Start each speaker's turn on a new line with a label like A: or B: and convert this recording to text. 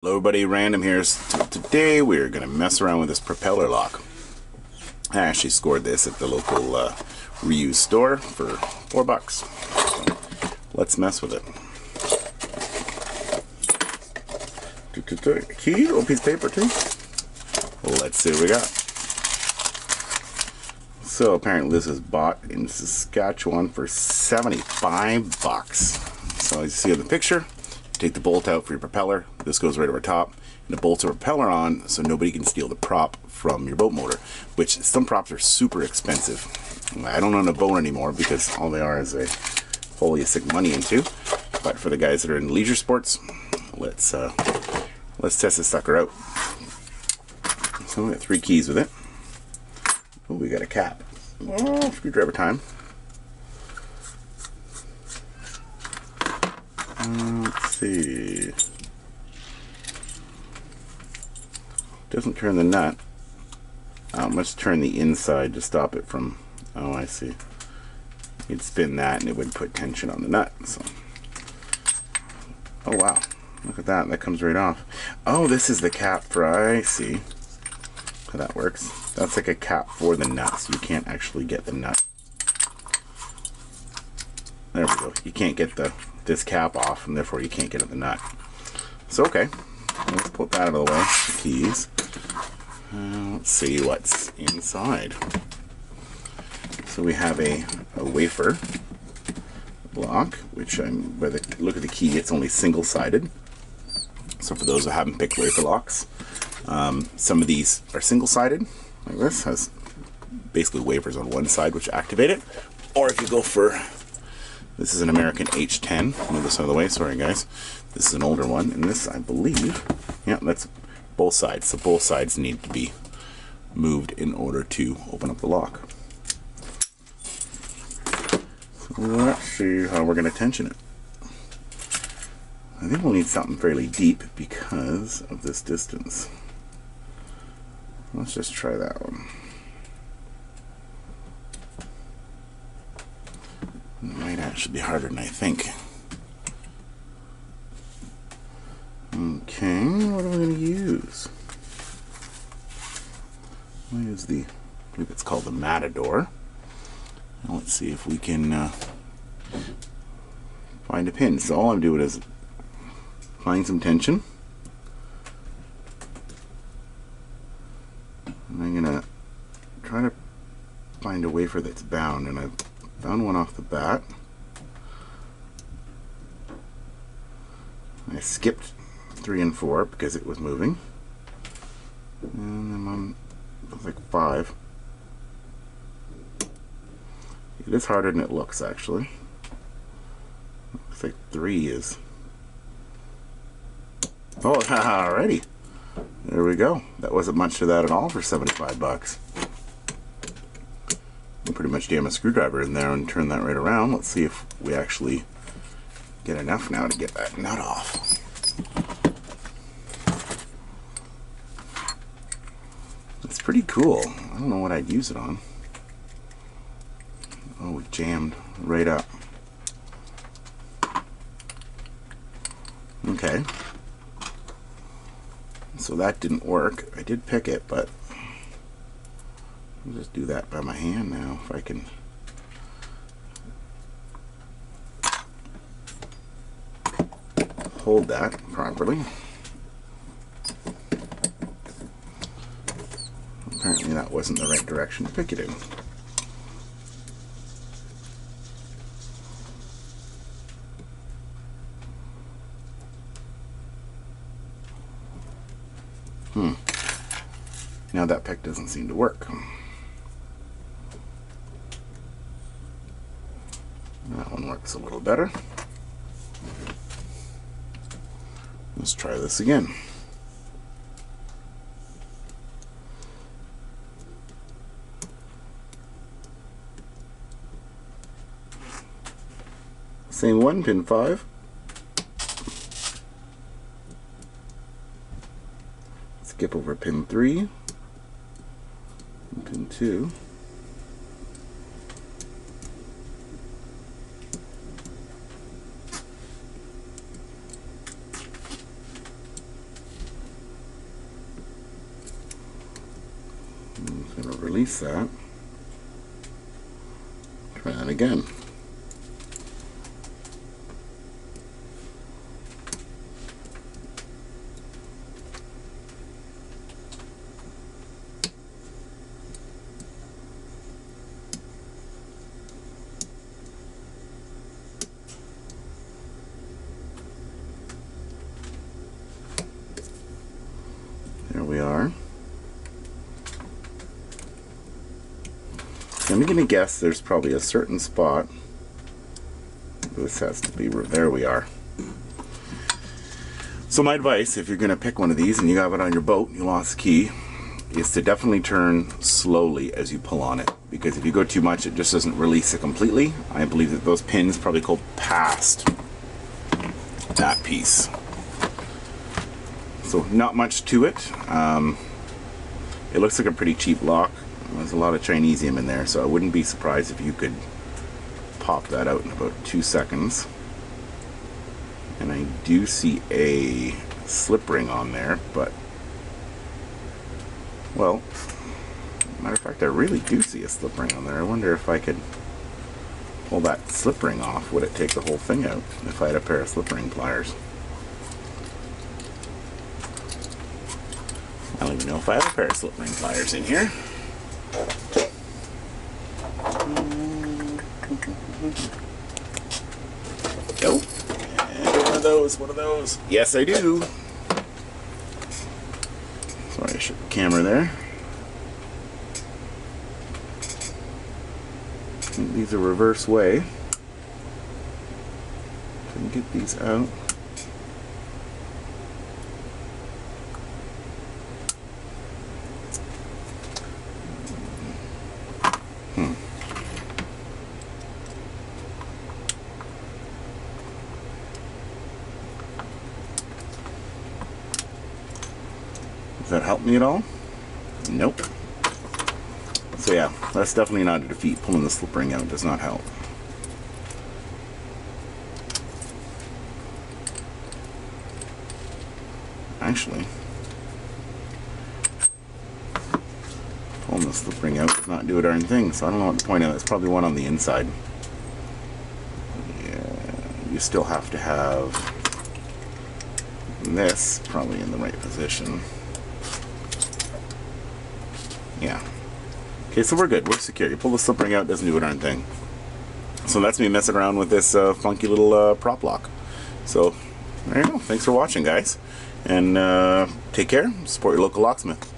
A: Hello everybody, Random here. So today we're going to mess around with this propeller lock. I actually scored this at the local reuse store for $4. So let's mess with it. Key, little piece of paper too. Let's see what we got. So apparently this is bought in Saskatchewan for $75. So as you see in the picture, take the bolt out for your propeller. This goes right over top, and it bolts a propeller on so nobody can steal the prop from your boat motor, which some props are super expensive. I don't own a boat anymore because all they are is a hole you stick money into. But for the guys that are in leisure sports, let's test this sucker out. So we got 3 keys with it. Oh, we got a cap. Oh, screwdriver time. Let's see. Doesn't turn the nut. Must turn the inside to stop it from. Oh, I see. You'd spin that and it would put tension on the nut. So. Oh wow! Look at that. That comes right off. Oh, this is the cap for. I see how that works. That's like a cap for the nut, so you can't actually get the nut. There we go. You can't get this cap off, and therefore you can't get at the nut. So okay, let's put that out of the way. The keys. Let's see what's inside. So we have a wafer block, which by the look at the key, it's only single-sided. So for those who haven't picked wafer locks, some of these are single-sided, like this, has basically wafers on one side which activate it. Or if you go for, this is an American H10, move this out of the way, sorry guys. This is an older one, and this, I believe, yeah, that's both sides. So both sides need to be moved in order to open up the lock. So let's see how we're going to tension it. I think we'll need something fairly deep because of this distance. Let's just try that one. It might actually be harder than I think. Okay, what are we going to use? We'll use I believe it's called the Matador. Now let's see if we can find a pin. So all I'm doing is applying some tension. And I'm going to try to find a wafer that's bound, and I've found one off the bat. I skipped 3 and 4 because it was moving, and I'm on, it was like 5. It is harder than it looks, actually. Looks like 3 is. Oh, alrighty. There we go. That wasn't much to that at all for $75. I'll pretty much jam a screwdriver in there and turn that right around. Let's see if we actually get enough now to get that nut off. It's pretty cool. I don't know what I'd use it on. Oh, it jammed right up. Okay. So that didn't work. I did pick it, but I'll just do that by my hand now if I can. Hold that properly. Apparently that wasn't the right direction to pick it in. Now that pick doesn't seem to work. That one works a little better. Let's try this again. Same one, pin 5. Skip over pin 3. Pin 2. going to release that. Try that again. There we are. I'm going to guess there's probably a certain spot. This has to be, there we are. So my advice, if you're going to pick one of these and you have it on your boat, you lost the key, is to definitely turn slowly as you pull on it. Because if you go too much, it just doesn't release it completely. I believe that those pins probably go past that piece. So not much to it. It looks like a pretty cheap lock. There's a lot of Chinesium in there, so I wouldn't be surprised if you could pop that out in about 2 seconds. And I do see a slip ring on there, but, well, matter of fact, I really do see a slip ring on there. I wonder if I could pull that slip ring off. Would it take the whole thing out if I had a pair of slip ring pliers? I don't even know if I have a pair of slip ring pliers in here. Nope. And one of those, one of those. Yes, I do. Sorry, I shook the camera there. I think these are reverse way. Can get these out. Does that help me at all? Nope. So yeah, that's definitely not a defeat. Pulling the slip ring out does not help. Actually, pulling the slip ring out does not do a darn thing, so I don't know what to point out. It's probably one on the inside. Yeah, you still have to have this probably in the right position. Yeah. Okay, so we're good. We're secure. You pull the slip ring out, doesn't do a darn thing. So that's me messing around with this funky little prop lock. So there you go. Thanks for watching, guys. And take care. Support your local locksmith.